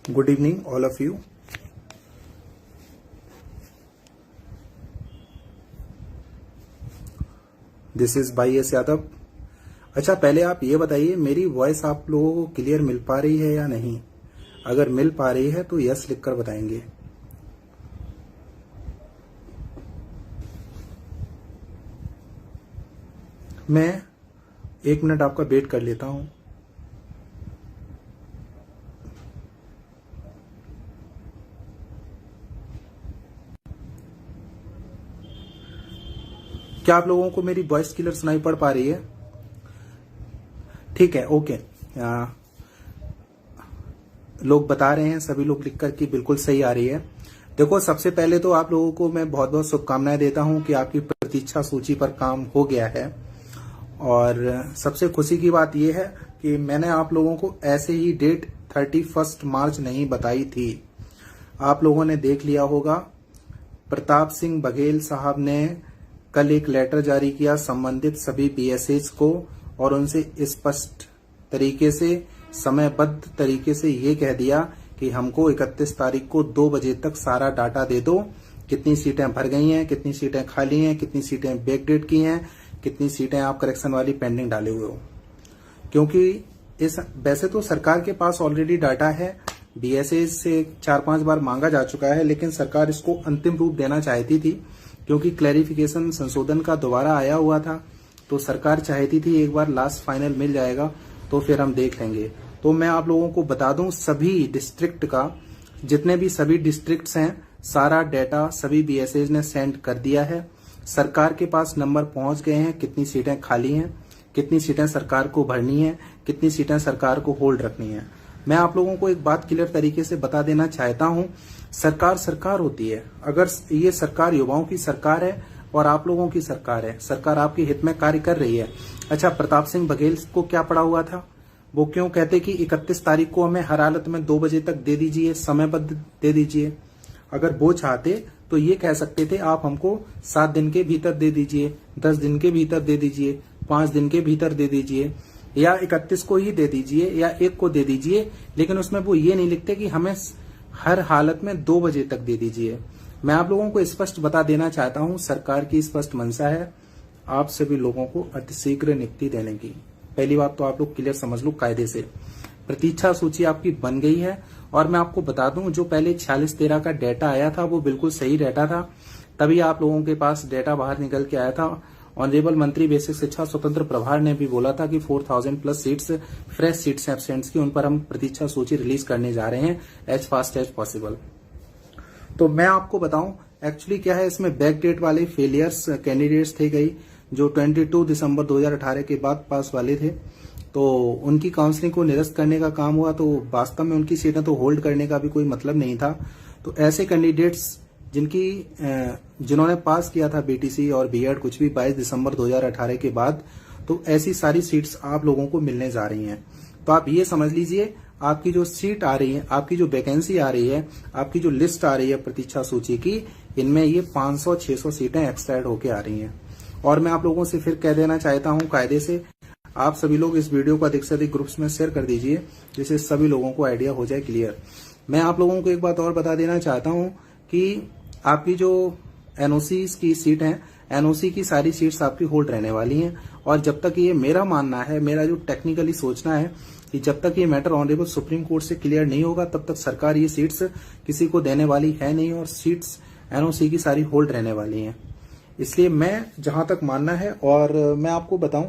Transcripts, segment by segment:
Good evening, all of you. This is भाई S Yadav. अच्छा, पहले आप ये बताइए मेरी वॉइस आप लोगों को क्लियर मिल पा रही है या नहीं। अगर मिल पा रही है तो यस लिखकर बताएंगे। मैं 1 मिनट आपका वेट कर लेता हूं। क्या आप लोगों को मेरी वॉइस क्लियर सुनाई पड़ पा रही है? ठीक है, ओके। लोग बता रहे हैं, सभी लोग लिखकर कि बिल्कुल सही आ रही है। देखो, सबसे पहले तो आप लोगों को मैं बहुत बहुत शुभकामनाएं देता हूं कि आपकी प्रतीक्षा सूची पर काम हो गया है। और सबसे खुशी की बात यह है कि मैंने आप लोगों को ऐसे ही डेट 31 मार्च नहीं बताई थी। आप लोगों ने देख लिया होगा, प्रताप सिंह बघेल साहब ने कल एक लेटर जारी किया संबंधित सभी बीएसएस को और उनसे स्पष्ट तरीके से, समयबद्ध तरीके से ये कह दिया कि हमको 31 तारीख को 2 बजे तक सारा डाटा दे दो। कितनी सीटें भर गई हैं, कितनी सीटें खाली हैं, कितनी सीटें बैकडेट की हैं, कितनी सीटें आप करेक्शन वाली पेंडिंग डाले हुए हो। क्योंकि वैसे तो सरकार के पास ऑलरेडी डाटा है, बीएसएस से 4-5 बार मांगा जा चुका है, लेकिन सरकार इसको अंतिम रूप देना चाहती थी क्योंकि क्लैरिफिकेशन संशोधन का दोबारा आया हुआ था। तो सरकार चाहती थी एक बार लास्ट फाइनल मिल जाएगा तो फिर हम देख लेंगे। तो मैं आप लोगों को बता दूं, सभी डिस्ट्रिक्ट का, जितने भी सभी डिस्ट्रिक्ट्स हैं, सारा डाटा सभी बीएसएस ने सेंड कर दिया है। सरकार के पास नंबर पहुंच गए हैं, कितनी सीटें खाली हैं, कितनी सीटें सरकार को भरनी है, कितनी सीटें सरकार को होल्ड रखनी है। मैं आप लोगों को एक बात क्लियर तरीके से बता देना चाहता हूं, सरकार सरकार होती है। अगर ये सरकार युवाओं की सरकार है और आप लोगों की सरकार है, सरकार आपके हित में कार्य कर रही है। अच्छा, प्रताप सिंह बघेल को क्या पड़ा हुआ था? वो क्यों कहते कि 31 तारीख को हमें हर हालत में 2 बजे तक दे दीजिए, समयबद्ध दे दीजिए। अगर वो चाहते तो ये कह सकते थे आप हमको 7 दिन के भीतर दे दीजिए, 10 दिन के भीतर दे दीजिए, 5 दिन के भीतर दे दीजिए, या 31 को ही दे दीजिए या 1 को दे दीजिए। लेकिन उसमें वो ये नहीं लिखते कि हमें हर हालत में 2 बजे तक दे दीजिए। मैं आप लोगों को स्पष्ट बता देना चाहता हूं, सरकार की स्पष्ट मंशा है आप सभी लोगों को अतिशीघ्र नियुक्ति देने की। पहली बात तो आप लोग क्लियर समझ लो, कायदे से प्रतीक्षा सूची आपकी बन गई है। और मैं आपको बता दूं, जो पहले 46-13 का डेटा आया था वो बिल्कुल सही डेटा था, तभी आप लोगों के पास डेटा बाहर निकल के आया था। ऑनरेबल मंत्री बेसिक शिक्षा स्वतंत्र प्रभार ने भी बोला था कि 4000 plus seats, fresh seats absents की, उन पर हम प्रतीक्षा सूची रिलीज करने जा रहे हैं एज फास्ट एज पॉसिबल। तो मैं आपको बताऊं एक्चुअली क्या है, इसमें बैक डेट वाले फेलियर्स कैंडिडेट्स थे कई, जो 22 दिसंबर 2018 के बाद पास वाले थे। तो उनकी काउंसलिंग को निरस्त करने का काम हुआ, तो वास्तव में उनकी सीटें तो होल्ड करने का भी कोई मतलब नहीं था। तो ऐसे कैंडिडेट्स जिन्होंने पास किया था बीटीसी और बीएड कुछ भी 22 दिसंबर 2018 के बाद, तो ऐसी सारी सीट्स आप लोगों को मिलने जा रही हैं। तो आप ये समझ लीजिए, आपकी जो सीट आ रही है, आपकी जो वैकेंसी आ रही है, आपकी जो लिस्ट आ रही है प्रतीक्षा सूची की, इनमें ये 500-600 सीटें एक्स्ट्रा ऐड होके आ रही हैं। और मैं आप लोगों से फिर कह देना चाहता हूं, कायदे से आप सभी लोग इस वीडियो को अधिक से अधिक ग्रुप्स में शेयर कर दीजिए, जिससे सभी लोगों को आइडिया हो जाए क्लियर। मैं आप लोगों को एक बात और बता देना चाहता हूं कि आपकी जो एनओसी की सीट है, एनओसी की सारी सीट्स आपकी होल्ड रहने वाली हैं। और जब तक ये मेरा मानना है, मेरा जो टेक्निकली सोचना है कि जब तक ये मैटर ऑनरेबल सुप्रीम कोर्ट से क्लियर नहीं होगा, तब तक सरकार ये सीट्स किसी को देने वाली है नहीं, और सीट्स एनओसी की सारी होल्ड रहने वाली हैं। इसलिए मैं जहां तक मानना है, और मैं आपको बताऊं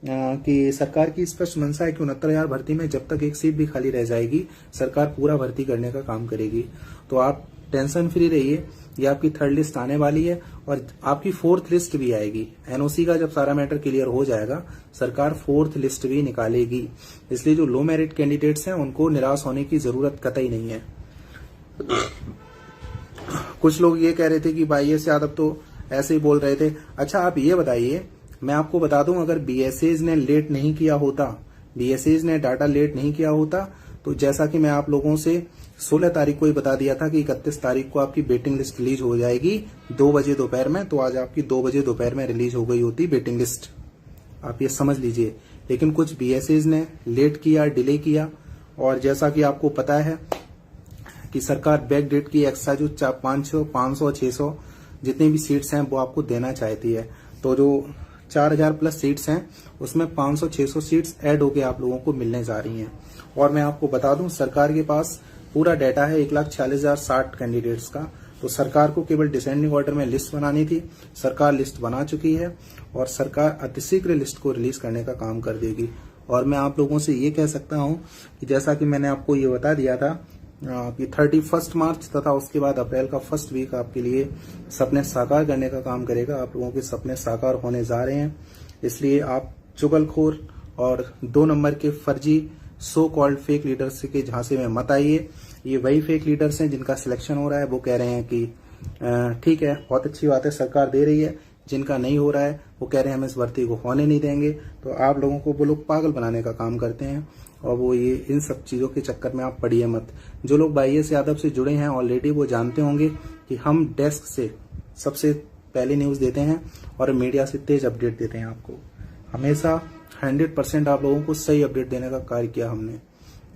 कि सरकार की स्पष्ट मंशा है कि 69,000 भर्ती में जब तक एक सीट भी खाली रह जाएगी, सरकार पूरा भर्ती करने का काम करेगी। तो आप टेंशन फ्री रहिए, ये आपकी 3rd लिस्ट आने वाली है और आपकी 4th लिस्ट भी आएगी। एनओसी का जब सारा मैटर क्लियर हो जाएगा, सरकार 4th लिस्ट भी निकालेगी। इसलिए जो लो मेरिट कैंडिडेट्स हैं उनको निराश होने की जरूरत कतई नहीं है। कुछ लोग ये कह रहे थे कि भाई एस यादव तो ऐसे ही बोल रहे थे। अच्छा, आप ये बताइए, मैं आपको बता दूं, अगर बीएसएस ने लेट नहीं किया होता, बीएसएस ने डाटा लेट नहीं किया होता, तो जैसा कि मैं आप लोगों से 16 तारीख को ही बता दिया था कि 31 तारीख को आपकी वेटिंग लिस्ट रिलीज हो जाएगी 2 बजे दोपहर में, तो आज आपकी 2 बजे दोपहर में रिलीज हो गई होती वेटिंग लिस्ट। आप ये समझ लीजिए। लेकिन कुछ बीएसएस ने लेट किया, डिले किया, और जैसा कि आपको पता है कि सरकार बैक डेट की एक्स्ट्रा जो 500, 500, 600 जितनी भी सीट्स हैं वो आपको देना चाहती है। तो जो 4000 प्लस सीट्स हैं उसमें 500, 600 सीट्स ऐड होके आप लोगों को मिलने जा रही हैं। और मैं आपको बता दूं, सरकार के पास पूरा डाटा है 1,46,060 कैंडिडेट्स का। तो सरकार को केवल डिसेंडिंग ऑर्डर में लिस्ट बनानी थी, सरकार लिस्ट बना चुकी है और सरकार अतिशीघ्र लिस्ट को रिलीज करने का काम कर देगी। और मैं आप लोगों से ये कह सकता हूं कि जैसा कि मैंने आपको ये बता दिया था कि 31 मार्च तथा उसके बाद अप्रैल का फर्स्ट वीक आपके लिए सपने साकार करने का काम करेगा। आप लोगों के सपने साकार होने जा रहे हैं, इसलिए आप चुगलखोर और 2 नंबर के फर्जी सो कॉल्ड फेक लीडर्स के झांसे में मत आइए। ये वही फेक लीडर्स हैं जिनका सिलेक्शन हो रहा है। वो कह रहे हैं कि ठीक है, बहुत अच्छी बात है, सरकार दे रही है। जिनका नहीं हो रहा है वो कह रहे हैं हम इस भर्ती को होने नहीं देंगे। तो आप लोगों को वो लोग पागल बनाने का काम करते हैं और वो ये इन सब चीजों के चक्कर में आप पड़िए मत। जो लोग IAS यादव से जुड़े हैं ऑलरेडी वो जानते होंगे कि हम डेस्क से सबसे पहले न्यूज देते हैं और मीडिया से तेज अपडेट देते हैं। आपको हमेशा 100% आप लोगों को सही अपडेट देने का कार्य किया हमने,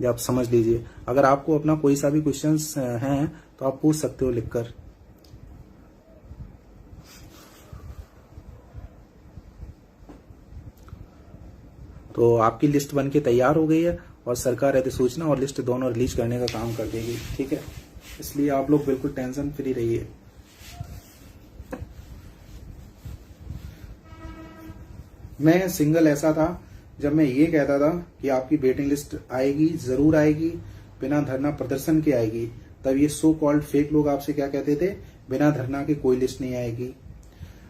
ये आप समझ लीजिए। अगर आपको अपना कोई सा भी क्वेश्चंस हैं तो आप पूछ सकते हो लिखकर। तो आपकी लिस्ट बन के तैयार हो गई है और सरकार अधिसूचना और लिस्ट दोनों रिलीज करने का काम कर देगी, ठीक है। इसलिए आप लोग बिल्कुल टेंशन फ्री रहिए। मैं सिंगल ऐसा था जब मैं ये कहता था कि आपकी वेटिंग लिस्ट आएगी, जरूर आएगी, बिना धरना प्रदर्शन के आएगी। तब ये सो कॉल्ड फेक लोग आपसे क्या कहते थे, बिना धरना के कोई लिस्ट नहीं आएगी।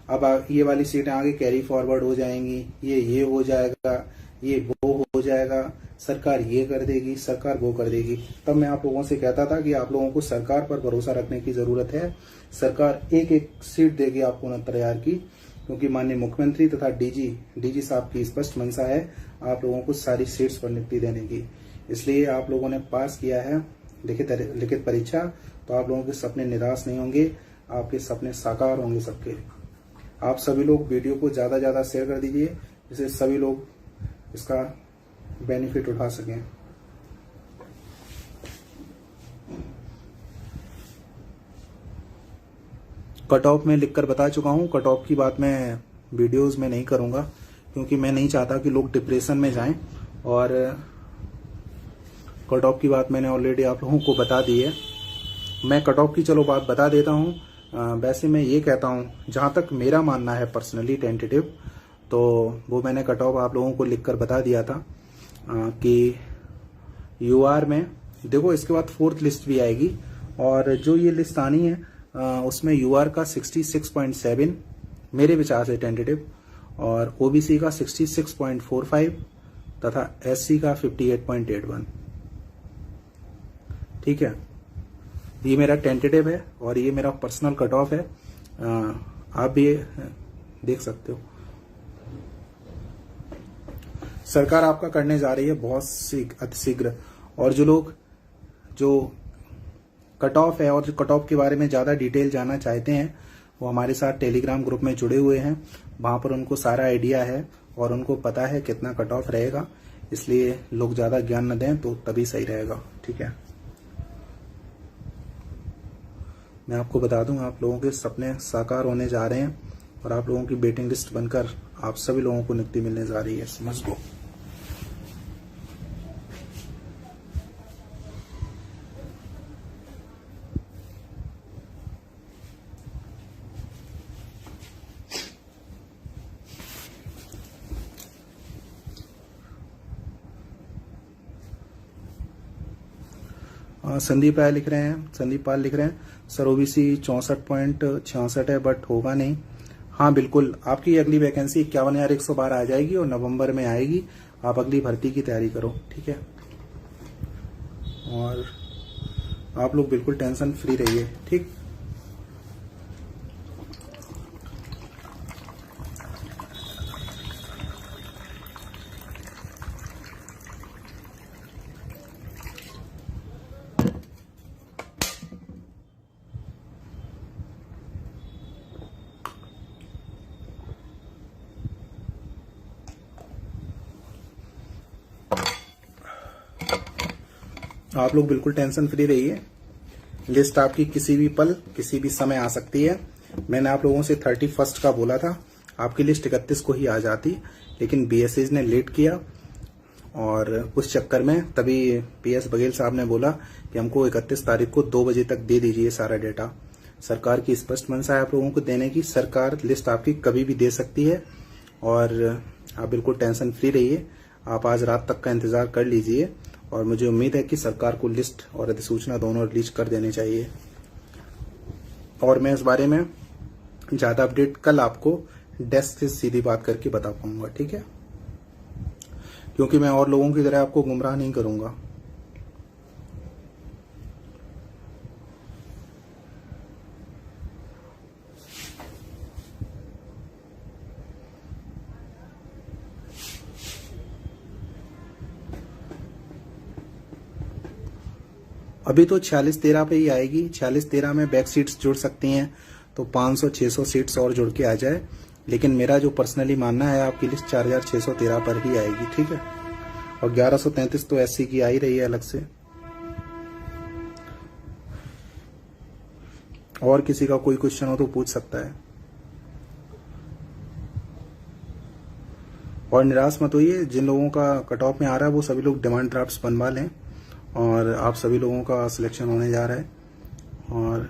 अब ये वाली सीटें आगे कैरी फॉरवर्ड हो जाएंगी, ये हो जाएगा, ये वो हो जाएगा, सरकार ये कर देगी, सरकार वो कर देगी। तब मैं आप लोगों से कहता था कि आप लोगों को सरकार पर भरोसा रखने की जरूरत है। सरकार एक एक सीट देगी आपको 69,000 की, क्योंकि माननीय मुख्यमंत्री तथा डीजी साहब की स्पष्ट मंशा है आप लोगों को सारी सीट्स पर नियुक्ति देने की। इसलिए आप लोगों ने पास किया है लिखित परीक्षा, तो आप लोगों के सपने निराश नहीं होंगे, आपके सपने साकार होंगे सबके। आप सभी लोग वीडियो को ज्यादा ज्यादा शेयर कर दीजिए, जिससे सभी लोग इसका बेनिफिट उठा सकें। कट ऑफ में लिखकर बता चुका हूं। कट ऑफ की बात मैं वीडियोस में नहीं करूंगा, क्योंकि मैं नहीं चाहता कि लोग डिप्रेशन में जाएं। और कट ऑफ की बात मैंने ऑलरेडी आप लोगों को बता दी है। मैं कट ऑफ की चलो बात बता देता हूं। वैसे मैं ये कहता हूं, जहां तक मेरा मानना है पर्सनली टेंटेटिव, तो वो मैंने कट ऑफ आप लोगों को लिखकर बता दिया था कि UR में देखो, इसके बाद 4th लिस्ट भी आएगी और जो ये लिस्ट आनी है उसमें UR का 66.7 मेरे विचार से टेंटेटिव, और OBC का 66.45 तथा SC का 58.81। ठीक है, ये मेरा टेंटेटिव है और ये मेरा पर्सनल कट ऑफ है। आप भी देख सकते हो। सरकार आपका करने जा रही है बहुत अतिशीघ्र। और जो लोग जो कट ऑफ है और जो कट ऑफ के बारे में ज्यादा डिटेल जानना चाहते हैं, वो हमारे साथ टेलीग्राम ग्रुप में जुड़े हुए हैं। वहां पर उनको सारा आइडिया है और उनको पता है कितना कट ऑफ रहेगा। इसलिए लोग ज्यादा ज्ञान न दें तो तभी सही रहेगा, ठीक है। मैं आपको बता दूं, आप लोगों के सपने साकार होने जा रहे हैं और आप लोगों की वेटिंग लिस्ट बनकर आप सभी लोगों को नियुक्ति मिलने जा रही है, समझ लो। संदीप राय लिख रहे हैं, संदीप पाल लिख रहे हैं, सर OBC 64.66 है बट होगा नहीं। हाँ बिल्कुल, आपकी अगली वैकेंसी 51,112 आ जाएगी और नवंबर में आएगी। आप अगली भर्ती की तैयारी करो, ठीक है। और आप लोग बिल्कुल टेंशन फ्री रहिए, ठीक। आप लोग बिल्कुल टेंशन फ्री रहिए। लिस्ट आपकी किसी भी पल किसी भी समय आ सकती है। मैंने आप लोगों से 31 का बोला था, आपकी लिस्ट 31 को ही आ जाती, लेकिन बीएसएस ने लेट किया और उस चक्कर में तभी पीएस बघेल साहब ने बोला कि हमको 31 तारीख को 2 बजे तक दे दीजिए सारा डेटा। सरकार की स्पष्ट मंशा है आप लोगों को देने की। सरकार लिस्ट आपकी कभी भी दे सकती है और आप बिल्कुल टेंशन फ्री रहिए। आप आज रात तक का इंतजार कर लीजिए और मुझे उम्मीद है कि सरकार को लिस्ट और अधिसूचना दोनों रिलीज कर देनी चाहिए। और मैं इस बारे में ज्यादा अपडेट कल आपको डेस्क से सीधी बात करके बता पाऊंगा, ठीक है, क्योंकि मैं और लोगों की तरह आपको गुमराह नहीं करूंगा। अभी तो 46-13 पे ही आएगी। 46-13 में बैक सीट्स जुड़ सकती हैं तो 500-600 सीट्स और जुड़ के आ जाए, लेकिन मेरा जो पर्सनली मानना है आपकी लिस्ट 4613 पर ही आएगी, ठीक है। और 1133 तो एससी की आ ही रही है अलग से। और किसी का कोई क्वेश्चन हो तो पूछ सकता है। और निराश मत होइए, जिन लोगों का कट ऑफ में आ रहा है वो सभी लोग डिमांड ड्राफ्ट्स बनवा लें और आप सभी लोगों का सिलेक्शन होने जा रहा है। और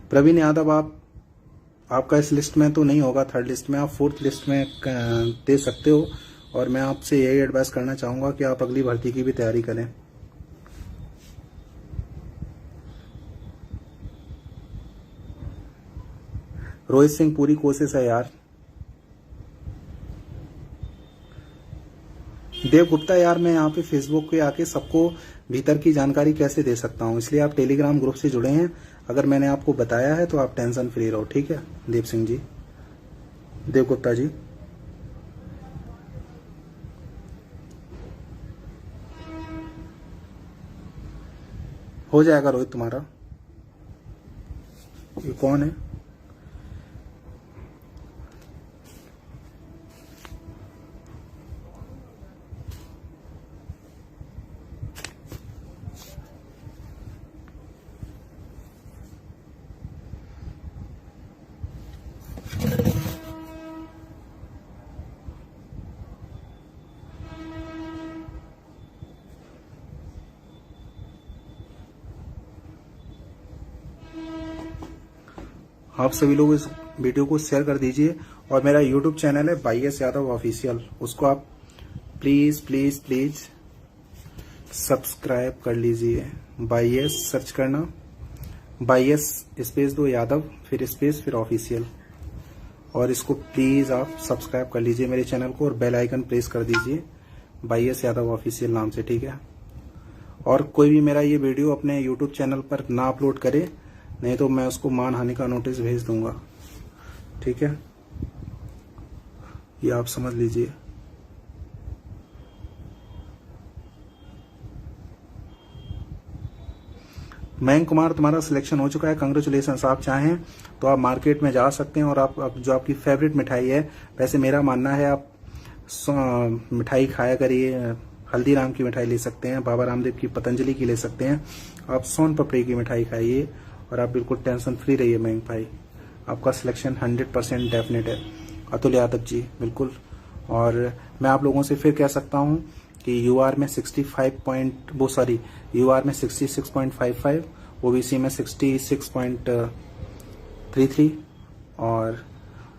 प्रवीण यादव आपका इस लिस्ट में तो नहीं होगा, थर्ड लिस्ट में, आप फोर्थ लिस्ट में दे सकते हो। और मैं आपसे यही एडवाइस करना चाहूंगा कि आप अगली भर्ती की भी तैयारी करें। रोहित सिंह पूरी कोशिश है यार। देव गुप्ता यार, मैं यहाँ पे फेसबुक पे आके सबको भीतर की जानकारी कैसे दे सकता हूँ, इसलिए आप टेलीग्राम ग्रुप से जुड़े हैं। अगर मैंने आपको बताया है तो आप टेंशन फ्री रहो, ठीक है। देव सिंह जी, देव गुप्ता जी, हो जाएगा रोहित तुम्हारा। ये कौन है? आप सभी लोग इस वीडियो को शेयर कर दीजिए। और मेरा यूट्यूब चैनल है YS यादव ऑफिशियल, उसको आप प्लीज प्लीज प्लीज सब्सक्राइब कर लीजिए। YS सर्च करना, YS स्पेस दो यादव फिर स्पेस फिर ऑफिशियल, और इसको प्लीज आप सब्सक्राइब कर लीजिए मेरे चैनल को और बेल आइकन प्रेस कर दीजिए YS यादव ऑफिशियल नाम से, ठीक है। और कोई भी मेरा ये वीडियो अपने यूट्यूब चैनल पर ना अपलोड करे, नहीं तो मैं उसको मानहानि का नोटिस भेज दूंगा, ठीक है, ये आप समझ लीजिए। मयंक कुमार, तुम्हारा सिलेक्शन हो चुका है, कांग्रेचुलेशन। आप चाहें तो आप मार्केट में जा सकते हैं और आप जो आपकी फेवरेट मिठाई है, वैसे मेरा मानना है आप मिठाई खाया करिए। हल्दीराम की मिठाई ले सकते हैं, बाबा रामदेव की, पतंजलि की ले सकते हैं। आप सोन पापड़ी की मिठाई खाइए और आप बिल्कुल टेंशन फ्री रहिए। मयंक भाई, आपका सिलेक्शन 100% डेफिनेट है। अतुल यादव जी, बिल्कुल। और मैं आप लोगों से फिर कह सकता हूं कि यूआर में 66.55, ओबीसी में 66.33 और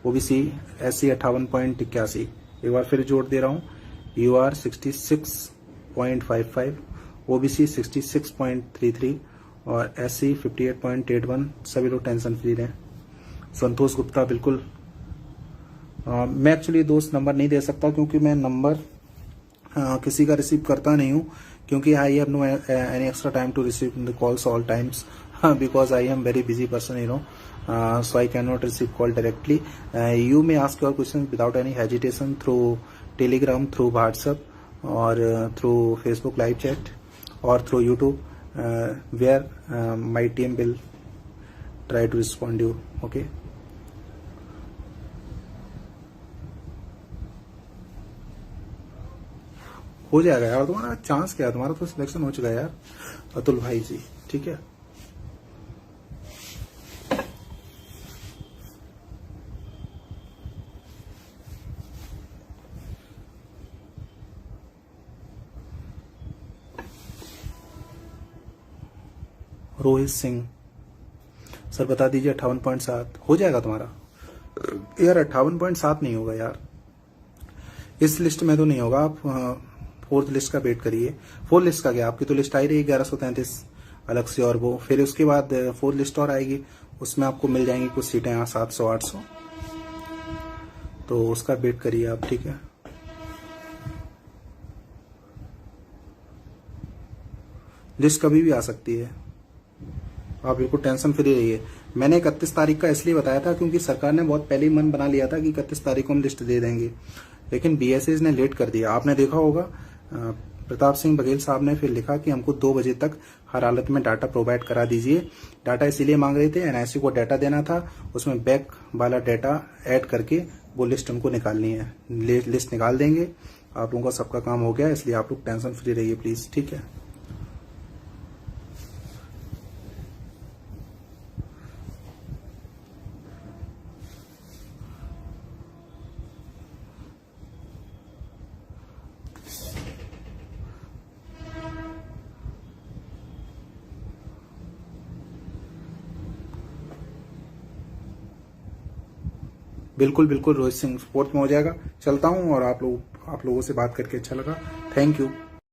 ओबीसी एससी 58.81। एक बार फिर जोड़ दे रहा हूं, यूआर 66.55, ओबीसी 66.33 और एससी 58.81। सभी लोग टेंशन फ्री रहें। संतोष गुप्ता, बिल्कुल। मैं एक्चुअली दोस्त नंबर नहीं दे सकता क्योंकि मैं नंबर किसी का रिसीव करता नहीं हूँ, क्योंकि I have no any extra time to receive the calls all times because I am very busy person, so I cannot receive call directly. You may ask your questions without any hesitation through Telegram, through WhatsApp, or through Facebook live chat, or through YouTube, where my team will try to respond you. Okay. हो जाएगा यार, तुम्हारा chance क्या है, तुम्हारा तो selection हो चुका है यार। अतुल भाई जी। ठीक है। रोहित सिंह सर बता दीजिए 58.7 हो जाएगा तुम्हारा? यार 58.7 नहीं होगा यार, इस लिस्ट में तो नहीं होगा। आप फोर्थ लिस्ट का वेट करिए। फोर्थ लिस्ट का क्या, आपकी तो लिस्ट आई रही 1133 अलग से, और वो फिर उसके बाद फोर्थ लिस्ट और आएगी, उसमें आपको मिल जाएंगी कुछ सीटें यहाँ 700 800, तो उसका वेट करिए आप, ठीक है। लिस्ट कभी भी आ सकती है, आप बिल्कुल टेंशन फ्री रहिए। मैंने 31 तारीख का इसलिए बताया था क्योंकि सरकार ने बहुत पहले ही मन बना लिया था कि 31 तारीख को हम लिस्ट दे देंगे, लेकिन बीएसएस ने लेट कर दिया। आपने देखा होगा प्रताप सिंह बघेल साहब ने फिर लिखा कि हमको 2 बजे तक हर हालत में डाटा प्रोवाइड करा दीजिए। डाटा इसीलिए मांग रहे थे, एनआईसी को डाटा देना था, उसमें बैक वाला डाटा ऐड करके वो लिस्ट उनको निकालनी है। लिस्ट निकाल देंगे, आप लोगों का सबका काम हो गया, इसलिए आप लोग टेंशन फ्री रहिए प्लीज, ठीक है। बिल्कुल बिल्कुल रोहित सिंह फोर्थ में हो जाएगा। चलता हूं, और आप लोगों से बात करके अच्छा लगा। Thank you.